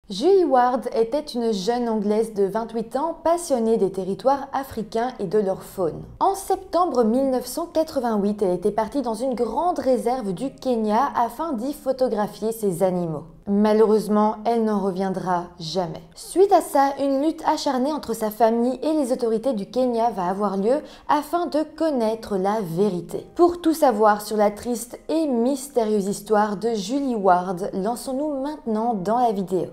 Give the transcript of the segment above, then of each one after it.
Julie Ward était une jeune Anglaise de 28 ans passionnée des territoires africains et de leur faune. En septembre 1988, elle était partie dans une grande réserve du Kenya afin d'y photographier ses animaux. Malheureusement, elle n'en reviendra jamais. Suite à ça, une lutte acharnée entre sa famille et les autorités du Kenya va avoir lieu afin de connaître la vérité. Pour tout savoir sur la triste et mystérieuse histoire de Julie Ward, lançons-nous maintenant dans la vidéo.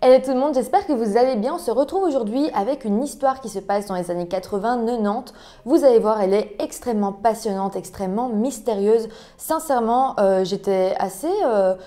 Hello tout le monde, j'espère que vous allez bien. On se retrouve aujourd'hui avec une histoire qui se passe dans les années 80-90. Vous allez voir, elle est extrêmement passionnante, extrêmement mystérieuse. Sincèrement, j'étais assez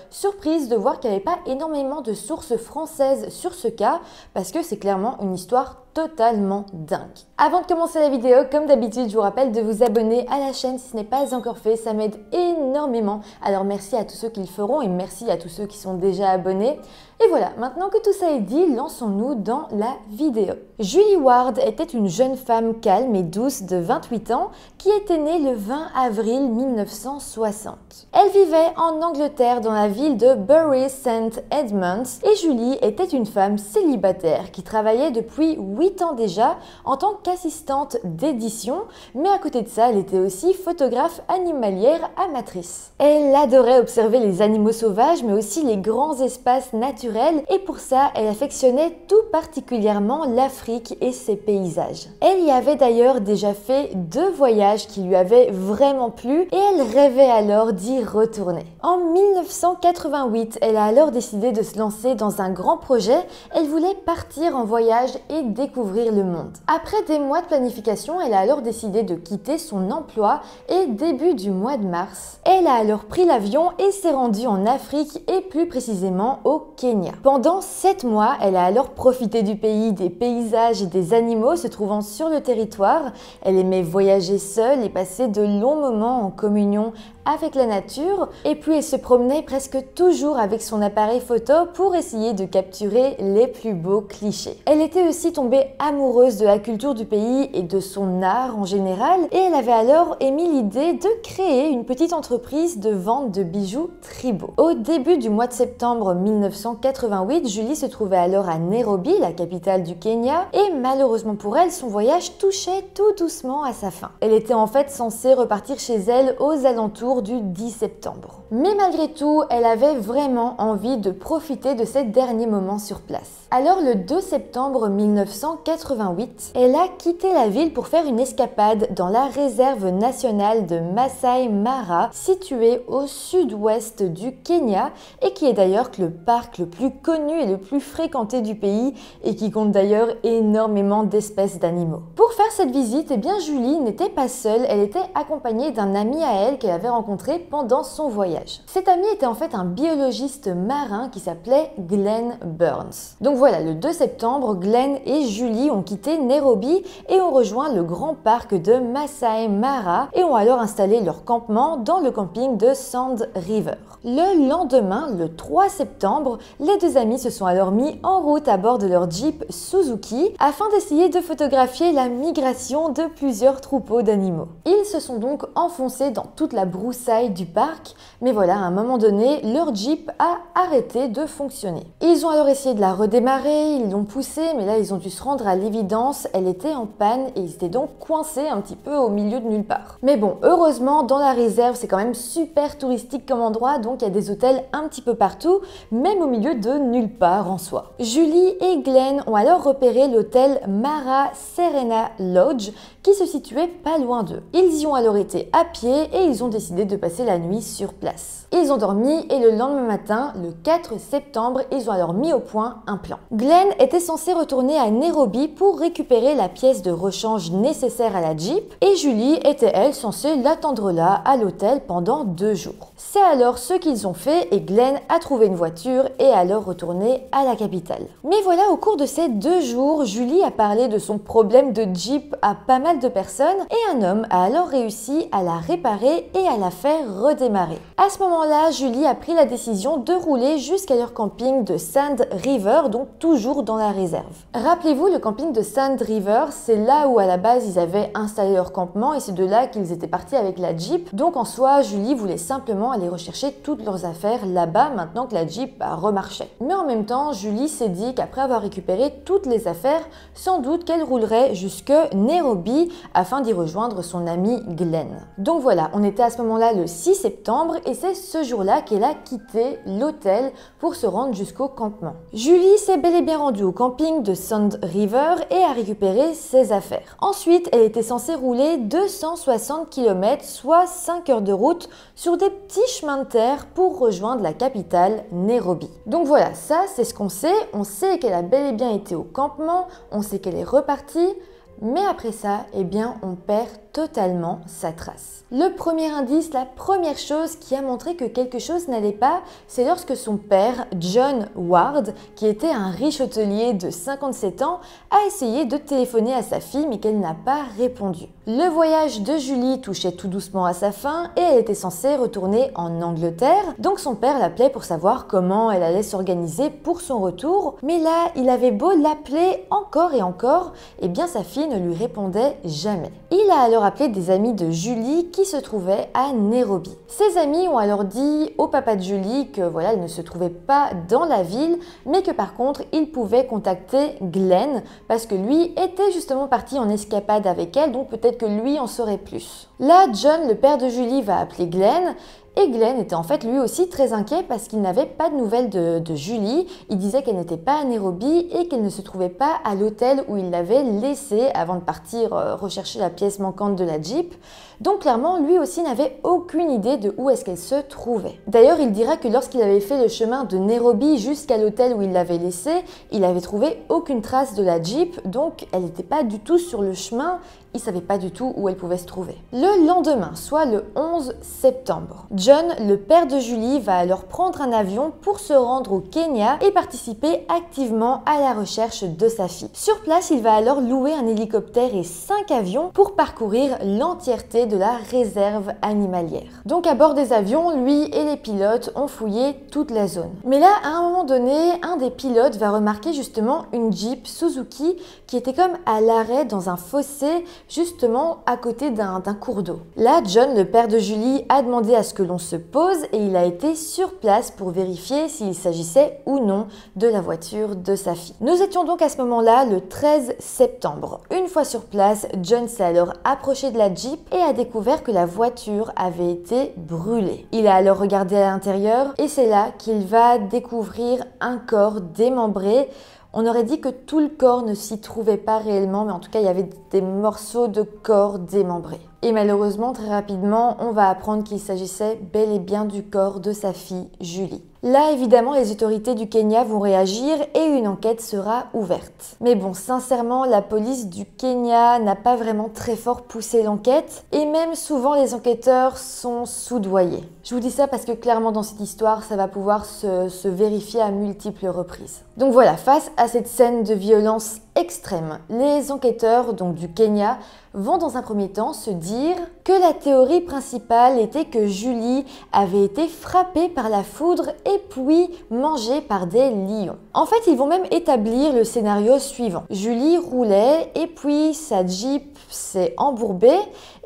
surprise de voir qu'il n'y avait pas énormément de sources françaises sur ce cas parce que c'est clairement une histoire totalement dingue. Avant de commencer la vidéo, comme d'habitude, je vous rappelle de vous abonner à la chaîne si ce n'est pas encore fait, ça m'aide énormément. Alors merci à tous ceux qui le feront et merci à tous ceux qui sont déjà abonnés. Et voilà, maintenant que tout ça est dit, lançons-nous dans la vidéo. Julie Ward était une jeune femme calme et douce de 28 ans qui était née le 20 avril 1960. Elle vivait en Angleterre dans la ville de Bury St Edmunds et Julie était une femme célibataire qui travaillait depuis 8 ans déjà en tant qu'assistante d'édition, mais à côté de ça, elle était aussi photographe animalière amatrice. Elle adorait observer les animaux sauvages, mais aussi les grands espaces naturels, et pour ça, elle affectionnait tout particulièrement l'Afrique et ses paysages. Elle y avait d'ailleurs déjà fait 2 voyages qui lui avaient vraiment plu, et elle rêvait alors d'y retourner. En 1988, elle a alors décidé de se lancer dans un grand projet. Elle voulait partir en voyage et découvrir le monde. Après des mois de planification, elle a alors décidé de quitter son emploi et début du mois de mars, elle a alors pris l'avion et s'est rendue en Afrique et plus précisément au Kenya. Pendant 7 mois, elle a alors profité du pays, des paysages et des animaux se trouvant sur le territoire. Elle aimait voyager seule et passer de longs moments en communion avec la nature, et puis elle se promenait presque toujours avec son appareil photo pour essayer de capturer les plus beaux clichés. Elle était aussi tombée amoureuse de la culture du pays et de son art en général, et elle avait alors émis l'idée de créer une petite entreprise de vente de bijoux tribaux. Au début du mois de septembre 1988, Julie se trouvait alors à Nairobi, la capitale du Kenya, et malheureusement pour elle, son voyage touchait tout doucement à sa fin. Elle était en fait censée repartir chez elle aux alentours du 10 septembre. Mais malgré tout, elle avait vraiment envie de profiter de ces derniers moments sur place. Alors le 2 septembre 1988, elle a quitté la ville pour faire une escapade dans la réserve nationale de Masai Mara, située au sud-ouest du Kenya et qui est d'ailleurs le parc le plus connu et le plus fréquenté du pays et qui compte d'ailleurs énormément d'espèces d'animaux. Pour faire cette visite, eh bien Julie n'était pas seule, elle était accompagnée d'un ami à elle qu'elle avait rencontré pendant son voyage. Cet ami était en fait un biologiste marin qui s'appelait Glenn Burns. Donc voilà, le 2 septembre, Glenn et Julie ont quitté Nairobi et ont rejoint le grand parc de Masai Mara et ont alors installé leur campement dans le camping de Sand River. Le lendemain, le 3 septembre, les deux amis se sont alors mis en route à bord de leur Jeep Suzuki afin d'essayer de photographier la migration de plusieurs troupeaux d'animaux. Ils se sont donc enfoncés dans toute la broussailles du parc, mais voilà, à un moment donné, leur Jeep a arrêté de fonctionner. Ils ont alors essayé de la redémarrer, ils l'ont poussée, mais là ils ont dû se rendre à l'évidence, elle était en panne et ils étaient donc coincés un petit peu au milieu de nulle part. Mais bon, heureusement, dans la réserve, c'est quand même super touristique comme endroit, donc il y a des hôtels un petit peu partout, même au milieu de nulle part en soi. Julie et Glenn ont alors repéré l'hôtel Mara Serena Lodge qui se situait pas loin d'eux. Ils y ont alors été à pied et ils ont décidé de passer la nuit sur place. place. Ils ont dormi et le lendemain matin, le 4 septembre, ils ont alors mis au point un plan. Glenn était censé retourner à Nairobi pour récupérer la pièce de rechange nécessaire à la Jeep et Julie était elle censée l'attendre là à l'hôtel pendant 2 jours. C'est alors ce qu'ils ont fait et Glenn a trouvé une voiture et a alors retourné à la capitale. Mais voilà, au cours de ces 2 jours, Julie a parlé de son problème de Jeep à pas mal de personnes et un homme a alors réussi à la réparer et à la faire redémarrer. À ce moment-là, Julie a pris la décision de rouler jusqu'à leur camping de Sand River, donc toujours dans la réserve. Rappelez-vous, le camping de Sand River, c'est là où à la base ils avaient installé leur campement et c'est de là qu'ils étaient partis avec la Jeep. Donc en soi, Julie voulait simplement aller rechercher toutes leurs affaires là-bas maintenant que la Jeep remarchait. Mais en même temps, Julie s'est dit qu'après avoir récupéré toutes les affaires, sans doute qu'elle roulerait jusque Nairobi afin d'y rejoindre son ami Glenn. Donc voilà, on était à ce moment-là le 6 septembre et c'est ce jour-là qu'elle a quitté l'hôtel pour se rendre jusqu'au campement. Julie s'est bel et bien rendue au camping de Sand River et a récupéré ses affaires. Ensuite, elle était censée rouler 260 km, soit 5 heures de route, sur des petits chemins de terre pour rejoindre la capitale, Nairobi. Donc voilà, ça c'est ce qu'on sait. On sait qu'elle a bel et bien été au campement, on sait qu'elle est repartie, mais après ça, eh bien, on perd totalement sa trace. Le premier indice, la première chose qui a montré que quelque chose n'allait pas, c'est lorsque son père, John Ward, qui était un riche hôtelier de 57 ans, a essayé de téléphoner à sa fille mais qu'elle n'a pas répondu. Le voyage de Julie touchait tout doucement à sa fin et elle était censée retourner en Angleterre, donc son père l'appelait pour savoir comment elle allait s'organiser pour son retour, mais là, il avait beau l'appeler encore et encore, eh bien sa fille ne lui répondait jamais. Il a alors appelé des amis de Julie qui se trouvaient à Nairobi. Ses amis ont alors dit au papa de Julie que voilà, elle ne se trouvait pas dans la ville, mais que par contre, il pouvait contacter Glenn parce que lui était justement parti en escapade avec elle, donc peut-être que lui en saurait plus. Là, John, le père de Julie, va appeler Glenn. Et Glenn était en fait lui aussi très inquiet parce qu'il n'avait pas de nouvelles de Julie. Il disait qu'elle n'était pas à Nairobi et qu'elle ne se trouvait pas à l'hôtel où il l'avait laissée avant de partir rechercher la pièce manquante de la Jeep. Donc clairement, lui aussi n'avait aucune idée de où est-ce qu'elle se trouvait. D'ailleurs, il dira que lorsqu'il avait fait le chemin de Nairobi jusqu'à l'hôtel où il l'avait laissée, il avait trouvé aucune trace de la Jeep, donc elle n'était pas du tout sur le chemin. Il ne savait pas du tout où elle pouvait se trouver. Le lendemain, soit le 11 septembre, John, le père de Julie, va alors prendre un avion pour se rendre au Kenya et participer activement à la recherche de sa fille. Sur place, il va alors louer un hélicoptère et 5 avions pour parcourir l'entièreté de la réserve animalière. Donc à bord des avions, lui et les pilotes ont fouillé toute la zone. Mais là, à un moment donné, un des pilotes va remarquer justement une Jeep Suzuki qui était comme à l'arrêt dans un fossé justement à côté d'un cours d'eau. Là, John, le père de Julie, a demandé à ce que l'on se pose et il a été sur place pour vérifier s'il s'agissait ou non de la voiture de sa fille. Nous étions donc à ce moment-là le 13 septembre. Une fois sur place, John s'est alors approché de la Jeep et a découvert que la voiture avait été brûlée. Il a alors regardé à l'intérieur et c'est là qu'il va découvrir un corps démembré. On aurait dit que tout le corps ne s'y trouvait pas réellement, mais en tout cas, il y avait des morceaux de corps démembrés. Et malheureusement, très rapidement, on va apprendre qu'il s'agissait bel et bien du corps de sa fille, Julie. Là, évidemment, les autorités du Kenya vont réagir et une enquête sera ouverte. Mais bon, sincèrement, la police du Kenya n'a pas vraiment très fort poussé l'enquête et même souvent les enquêteurs sont soudoyés. Je vous dis ça parce que clairement dans cette histoire, ça va pouvoir se vérifier à multiples reprises. Donc voilà, face à cette scène de violence extrême, les enquêteurs donc du Kenya vont dans un premier temps se dire que la théorie principale était que Julie avait été frappée par la foudre et puis mangée par des lions. En fait, ils vont même établir le scénario suivant. Julie roulait et puis sa Jeep s'est embourbée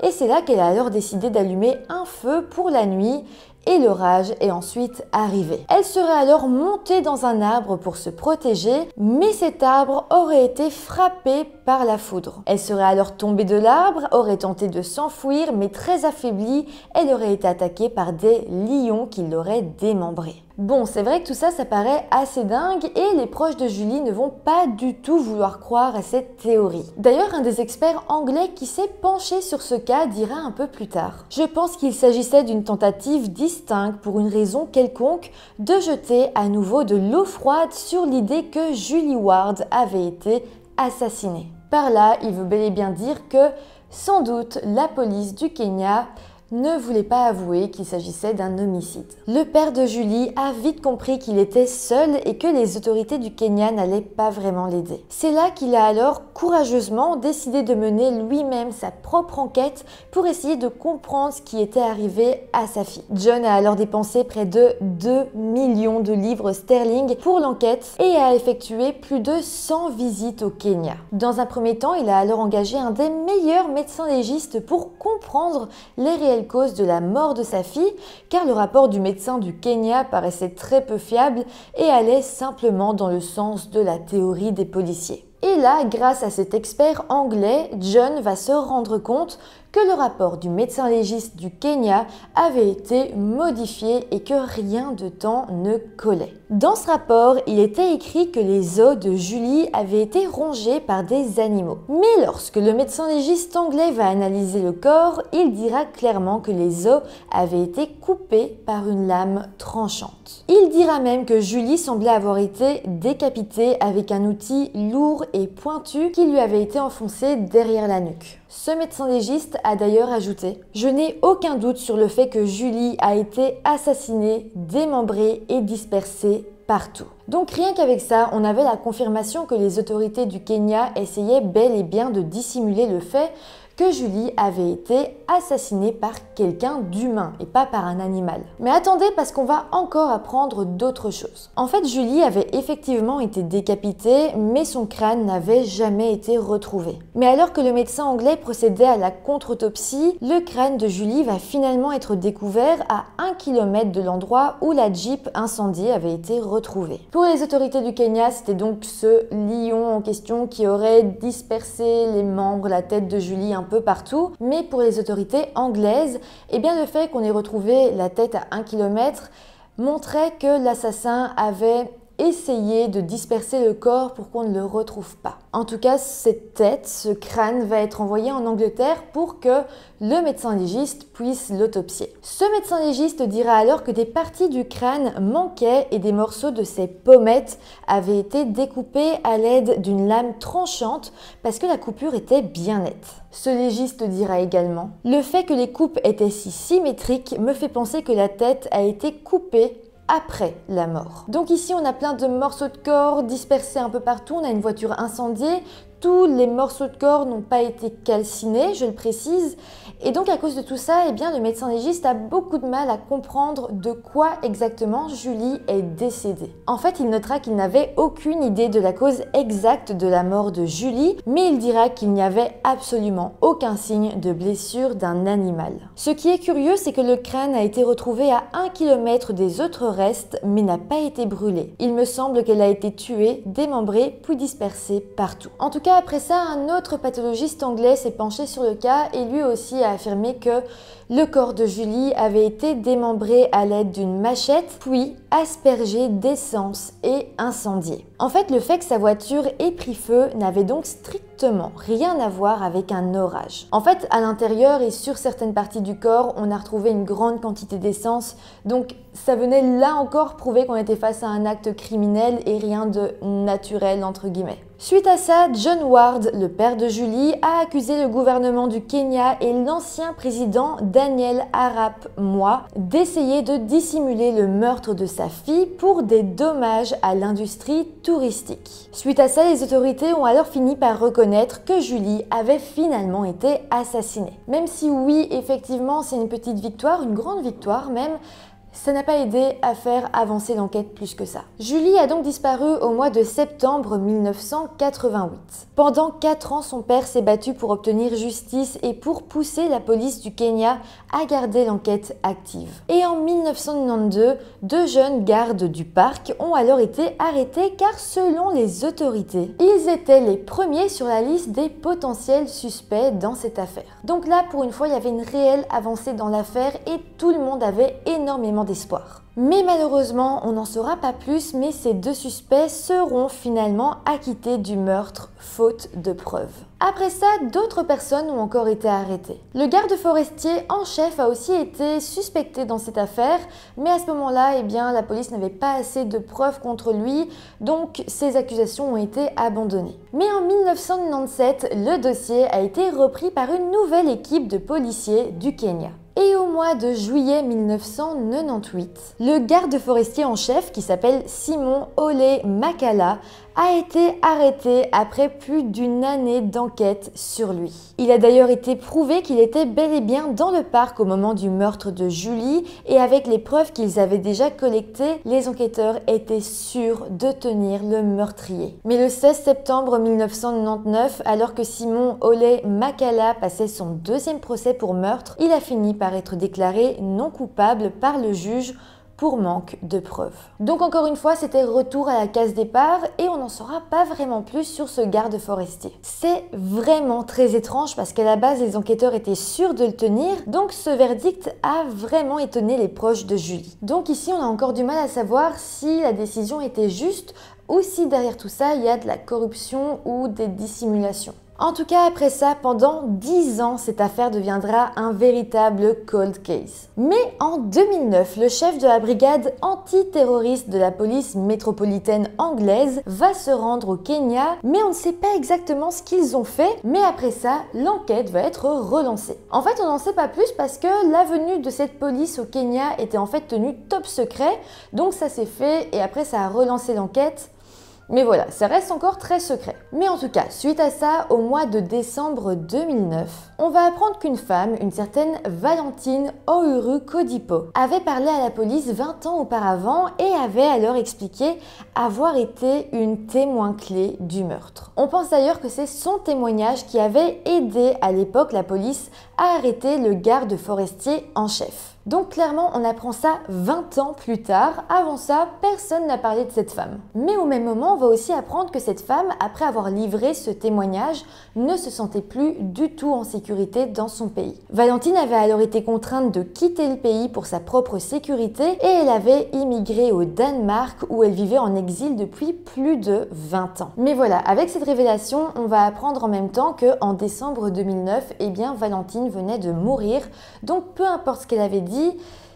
et c'est là qu'elle a alors décidé d'allumer un feu pour la nuit. Et l'orage est ensuite arrivé. Elle serait alors montée dans un arbre pour se protéger, mais cet arbre aurait été frappé par la foudre. Elle serait alors tombée de l'arbre, aurait tenté de s'enfuir, mais très affaiblie, elle aurait été attaquée par des lions qui l'auraient démembrée. Bon, c'est vrai que tout ça, ça paraît assez dingue et les proches de Julie ne vont pas du tout vouloir croire à cette théorie. D'ailleurs, un des experts anglais qui s'est penché sur ce cas dira un peu plus tard: je pense qu'il s'agissait d'une tentative distincte pour une raison quelconque de jeter à nouveau de l'eau froide sur l'idée que Julie Ward avait été assassinée. Par là, il veut bel et bien dire que, sans doute, la police du Kenya ne voulait pas avouer qu'il s'agissait d'un homicide. Le père de Julie a vite compris qu'il était seul et que les autorités du Kenya n'allaient pas vraiment l'aider. C'est là qu'il a alors courageusement décidé de mener lui-même sa propre enquête pour essayer de comprendre ce qui était arrivé à sa fille. John a alors dépensé près de 2 millions de livres sterling pour l'enquête et a effectué plus de 100 visites au Kenya. Dans un premier temps, il a alors engagé un des meilleurs médecins légistes pour comprendre les réelles cause de la mort de sa fille, car le rapport du médecin du Kenya paraissait très peu fiable et allait simplement dans le sens de la théorie des policiers. Et là, grâce à cet expert anglais, John va se rendre compte que le rapport du médecin légiste du Kenya avait été modifié et que rien de temps ne collait. Dans ce rapport, il était écrit que les os de Julie avaient été rongés par des animaux. Mais lorsque le médecin légiste anglais va analyser le corps, il dira clairement que les os avaient été coupés par une lame tranchante. Il dira même que Julie semblait avoir été décapitée avec un outil lourd et pointu qui lui avait été enfoncé derrière la nuque. Ce médecin légiste a d'ailleurs ajouté: je n'ai aucun doute sur le fait que Julie a été assassinée, démembrée et dispersée partout. Donc rien qu'avec ça, on avait la confirmation que les autorités du Kenya essayaient bel et bien de dissimuler le fait que Julie avait été assassinée par quelqu'un d'humain et pas par un animal. Mais attendez, parce qu'on va encore apprendre d'autres choses. En fait, Julie avait effectivement été décapitée, mais son crâne n'avait jamais été retrouvé. Mais alors que le médecin anglais procédait à la contre-autopsie, le crâne de Julie va finalement être découvert à 1 km de l'endroit où la Jeep incendiée avait été retrouvée. Pour les autorités du Kenya, c'était donc ce lion en question qui aurait dispersé les membres, la tête de Julie un peu partout, mais pour les autorités anglaises, eh bien le fait qu'on ait retrouvé la tête à 1 km montrait que l'assassin avait essayé de disperser le corps pour qu'on ne le retrouve pas. En tout cas, cette tête, ce crâne va être envoyé en Angleterre pour que le médecin légiste puisse l'autopsier. Ce médecin légiste dira alors que des parties du crâne manquaient et des morceaux de ses pommettes avaient été découpés à l'aide d'une lame tranchante parce que la coupure était bien nette. Ce légiste dira également: le fait que les coupes étaient si symétriques me fait penser que la tête a été coupée après la mort. Donc ici, on a plein de morceaux de corps dispersés un peu partout, on a une voiture incendiée, tous les morceaux de corps n'ont pas été calcinés, je le précise, et donc à cause de tout ça, eh bien, le médecin légiste a beaucoup de mal à comprendre de quoi exactement Julie est décédée. En fait, il notera qu'il n'avait aucune idée de la cause exacte de la mort de Julie, mais il dira qu'il n'y avait absolument aucun signe de blessure d'un animal. Ce qui est curieux, c'est que le crâne a été retrouvé à 1 km des autres restes, mais n'a pas été brûlé. Il me semble qu'elle a été tuée, démembrée, puis dispersée partout. En tout cas, après ça, un autre pathologiste anglais s'est penché sur le cas et lui aussi a affirmé que le corps de Julie avait été démembré à l'aide d'une machette, puis aspergé d'essence et incendié. En fait, le fait que sa voiture ait pris feu n'avait donc strictement rien à voir avec un orage. En fait, à l'intérieur et sur certaines parties du corps, on a retrouvé une grande quantité d'essence, donc ça venait là encore prouver qu'on était face à un acte criminel et rien de naturel entre guillemets. Suite à ça, John Ward, le père de Julie, a accusé le gouvernement du Kenya et l'ancien président Daniel Arap Moi d'essayer de dissimuler le meurtre de sa fille pour des dommages à l'industrie touristique. Suite à ça, les autorités ont alors fini par reconnaître que Julie avait finalement été assassinée. Même si oui, effectivement, c'est une petite victoire, une grande victoire même, ça n'a pas aidé à faire avancer l'enquête plus que ça. Julie a donc disparu au mois de septembre 1988. Pendant 4 ans, son père s'est battu pour obtenir justice et pour pousser la police du Kenya à garder l'enquête active. Et en 1992, 2 jeunes gardes du parc ont alors été arrêtés car selon les autorités, ils étaient les premiers sur la liste des potentiels suspects dans cette affaire. Donc là, pour une fois, il y avait une réelle avancée dans l'affaire et tout le monde avait énormément vraiment d'espoir. Mais malheureusement, on n'en saura pas plus, mais ces deux suspects seront finalement acquittés du meurtre, faute de preuves. Après ça, d'autres personnes ont encore été arrêtées. Le garde forestier en chef a aussi été suspecté dans cette affaire, mais à ce moment-là, eh bien, la police n'avait pas assez de preuves contre lui, donc ces accusations ont été abandonnées. Mais en 1997, le dossier a été repris par une nouvelle équipe de policiers du Kenya. Et au mois de juillet 1998, le garde forestier en chef, qui s'appelle Simon Ole Makala, a été arrêté après plus d'une année d'enquête sur lui. Il a d'ailleurs été prouvé qu'il était bel et bien dans le parc au moment du meurtre de Julie, et avec les preuves qu'ils avaient déjà collectées, les enquêteurs étaient sûrs de tenir le meurtrier. Mais le 16 septembre 1999, alors que Simon Ole Makala passait son deuxième procès pour meurtre, il a fini par être déclaré non coupable par le juge pour manque de preuves. Donc encore une fois, c'était retour à la case départ et on n'en saura pas vraiment plus sur ce garde forestier. C'est vraiment très étrange parce qu'à la base, les enquêteurs étaient sûrs de le tenir, donc ce verdict a vraiment étonné les proches de Julie. Donc ici, on a encore du mal à savoir si la décision était juste ou si derrière tout ça, il y a de la corruption ou des dissimulations. En tout cas, après ça, pendant 10 ans, cette affaire deviendra un véritable cold case. Mais en 2009, le chef de la brigade antiterroriste de la police métropolitaine anglaise va se rendre au Kenya, mais on ne sait pas exactement ce qu'ils ont fait, mais après ça, l'enquête va être relancée. En fait, on n'en sait pas plus parce que la venue de cette police au Kenya était en fait tenue top secret, donc ça s'est fait et après ça a relancé l'enquête. Mais voilà, ça reste encore très secret. Mais en tout cas, suite à ça, au mois de décembre 2009, on va apprendre qu'une femme, une certaine Valentine Ouru Kodipo, avait parlé à la police 20 ans auparavant et avait alors expliqué avoir été une témoin clé du meurtre. On pense d'ailleurs que c'est son témoignage qui avait aidé à l'époque la police à arrêter le garde forestier en chef. Donc clairement, on apprend ça 20 ans plus tard. Avant ça, personne n'a parlé de cette femme. Mais au même moment, on va aussi apprendre que cette femme, après avoir livré ce témoignage, ne se sentait plus du tout en sécurité dans son pays. Valentine avait alors été contrainte de quitter le pays pour sa propre sécurité et elle avait immigré au Danemark où elle vivait en exil depuis plus de 20 ans. Mais voilà, avec cette révélation, on va apprendre en même temps qu'en décembre 2009, eh bien, Valentine venait de mourir. Donc peu importe ce qu'elle avait dit,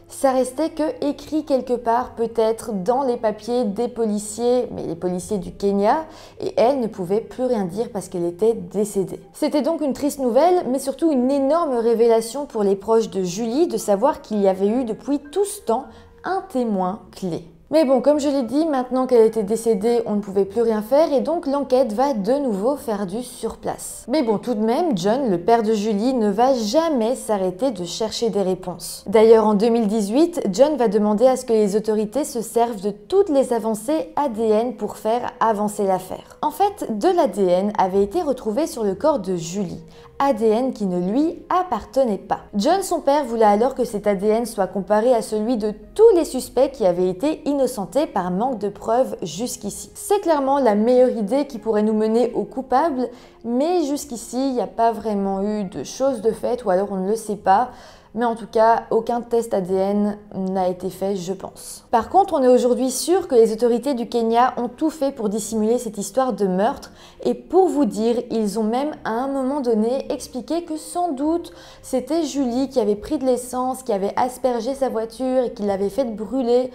ça restait que écrit quelque part, peut-être dans les papiers des policiers, mais les policiers du Kenya, et elle ne pouvait plus rien dire parce qu'elle était décédée. C'était donc une triste nouvelle, mais surtout une énorme révélation pour les proches de Julie de savoir qu'il y avait eu depuis tout ce temps un témoin clé. Mais bon, comme je l'ai dit, maintenant qu'elle était décédée, on ne pouvait plus rien faire et donc l'enquête va de nouveau faire du surplace. Mais bon, tout de même, John, le père de Julie, ne va jamais s'arrêter de chercher des réponses. D'ailleurs, en 2018, John va demander à ce que les autorités se servent de toutes les avancées ADN pour faire avancer l'affaire. En fait, de l'ADN avait été retrouvé sur le corps de Julie. ADN qui ne lui appartenait pas. John, son père, voulait alors que cet ADN soit comparé à celui de tous les suspects qui avaient été innocentés par manque de preuves jusqu'ici. C'est clairement la meilleure idée qui pourrait nous mener au coupable, mais jusqu'ici, il n'y a pas vraiment eu de choses de fait, ou alors on ne le sait pas. Mais en tout cas, aucun test ADN n'a été fait, je pense. Par contre, on est aujourd'hui sûr que les autorités du Kenya ont tout fait pour dissimuler cette histoire de meurtre. Et pour vous dire, ils ont même à un moment donné expliqué que sans doute c'était Julie qui avait pris de l'essence, qui avait aspergé sa voiture et qui l'avait fait brûler.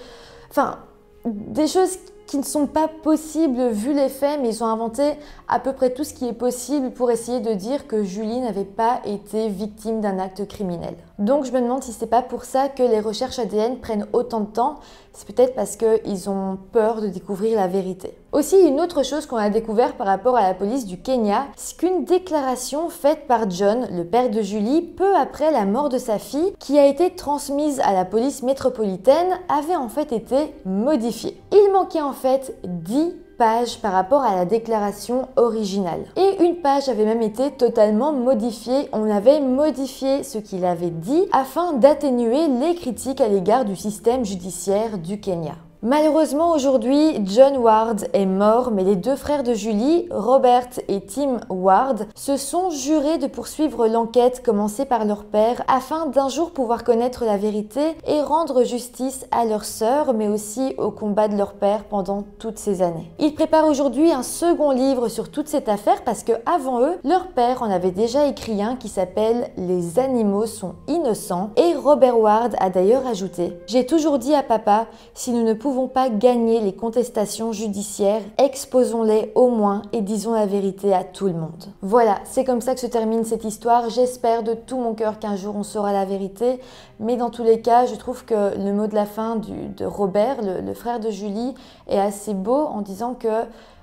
Enfin, des choses qui ne sont pas possibles vu les faits, mais ils ont inventé à peu près tout ce qui est possible pour essayer de dire que Julie n'avait pas été victime d'un acte criminel. Donc je me demande si c'est pas pour ça que les recherches ADN prennent autant de temps, c'est peut-être parce qu'ils ont peur de découvrir la vérité. Aussi, une autre chose qu'on a découvert par rapport à la police du Kenya, c'est qu'une déclaration faite par John, le père de Julie, peu après la mort de sa fille, qui a été transmise à la police métropolitaine, avait en fait été modifiée. Il manquait en fait 10 pages par rapport à la déclaration originale. Et une page avait même été totalement modifiée. On avait modifié ce qu'il avait dit afin d'atténuer les critiques à l'égard du système judiciaire du Kenya. Malheureusement aujourd'hui, John Ward est mort, mais les deux frères de Julie, Robert et Tim Ward, se sont jurés de poursuivre l'enquête commencée par leur père afin d'un jour pouvoir connaître la vérité et rendre justice à leur sœur, mais aussi au combat de leur père pendant toutes ces années. Ils préparent aujourd'hui un second livre sur toute cette affaire parce que avant eux, leur père en avait déjà écrit un qui s'appelle « Les animaux sont innocents » et Robert Ward a d'ailleurs ajouté « J'ai toujours dit à papa, si nous ne pouvons pas gagner les contestations judiciaires, exposons-les au moins et disons la vérité à tout le monde. » Voilà, c'est comme ça que se termine cette histoire. J'espère de tout mon cœur qu'un jour on saura la vérité, mais dans tous les cas, je trouve que le mot de la fin de Robert, le frère de Julie, est assez beau en disant que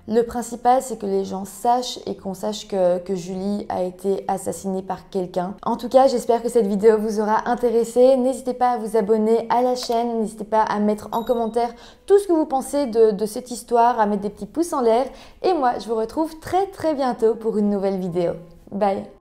le principal, c'est que les gens sachent et qu'on sache que Julie a été assassinée par quelqu'un. En tout cas, j'espère que cette vidéo vous aura intéressé. N'hésitez pas à vous abonner à la chaîne, n'hésitez pas à mettre en commentaire tout ce que vous pensez de cette histoire, à mettre des petits pouces en l'air. Et moi, je vous retrouve très bientôt pour une nouvelle vidéo. Bye!